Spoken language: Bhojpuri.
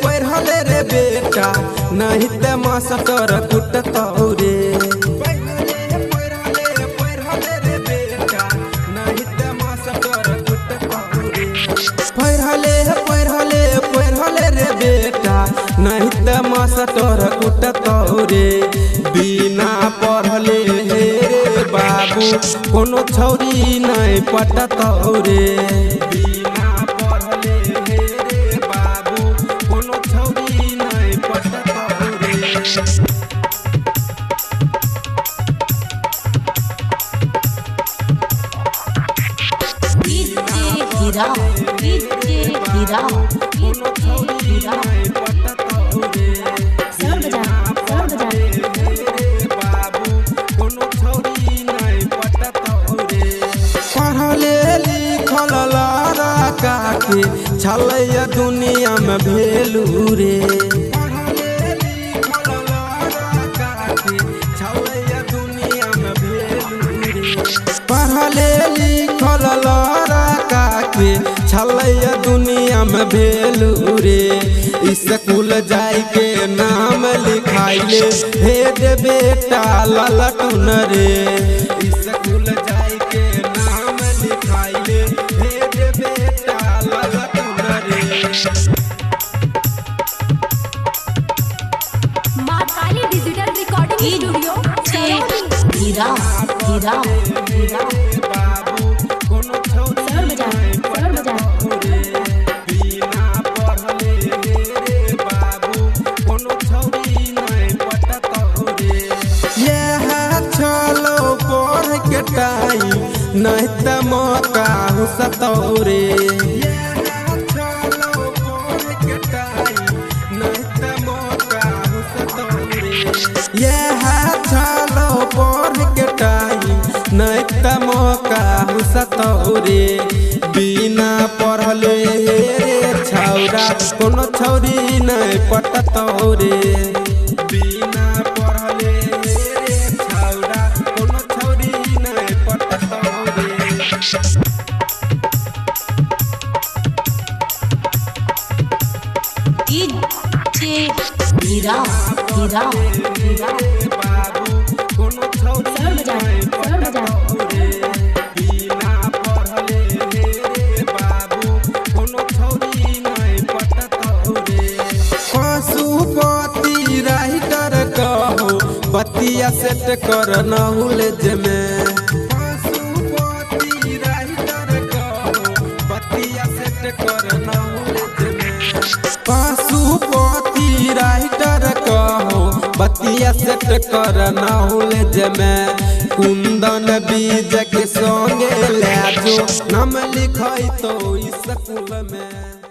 पढ़ले रे बेटा नहीं ते मास्टर कुटतौ रे। पढ़ले रे बेटा नहीं ते मास्टर कुटतौ रे। पढ़ले रे बेटा नहीं ते मास्टर कुटतौ रे। बिना पढ़ले रे बाबू कोनो छौरी नहीं पटतौ रे। बिना पढ़ले रे बाबू कोनो छौरी नहीं पटतौ रे। छलैया दुनिया में भेलू रे। पढ़ले लिखल लड़का के छलैया दुनिया में भेलू रे। स्कूल जाय के नाम लिखाइले हे दे बेटा ललटून रे। स्कूल जाय के नाम लिखाइले हे दे बेटा ललटून रे। मां काली डिजिटल रिकॉर्डिंग स्टूडियो बाबू कोनो छौरी नहीं पटतौ रे। बिना पढ़ले रे बाबू कोनो छौरी नहीं पटतौ रे। यह चलो पढ़ के टाइम नहीं त मौका हुसतौ रे। चलो पढ़ के टाइम नहीं त मौका हुसतौ रे। यह चलो पढ़ के टाइम नहीं त मौका हुसतौ रे। बिना पढ़ले रे छौरा कोनो छौरी नहीं पटतौ रे। बिना पढ़ले रे छौरा कोनो छौरी नहीं पटतौ रे। बाबू कोनो छौरी नहीं पटतौ रे। बिना पढ़ले रे बाबू कोनो छौरी नहीं पटतौ रे। पशुपति राइटर कहो बतिया सेट कर नॉलेज में। पशुपति राइटर कहो बतिया सेट कर नॉलेज में। पशुपति राइटर कहो बतिया सेट कर नॉलेज में। कुंदन बीज के संगे ले जो नाम लिखै तो स्कूल में।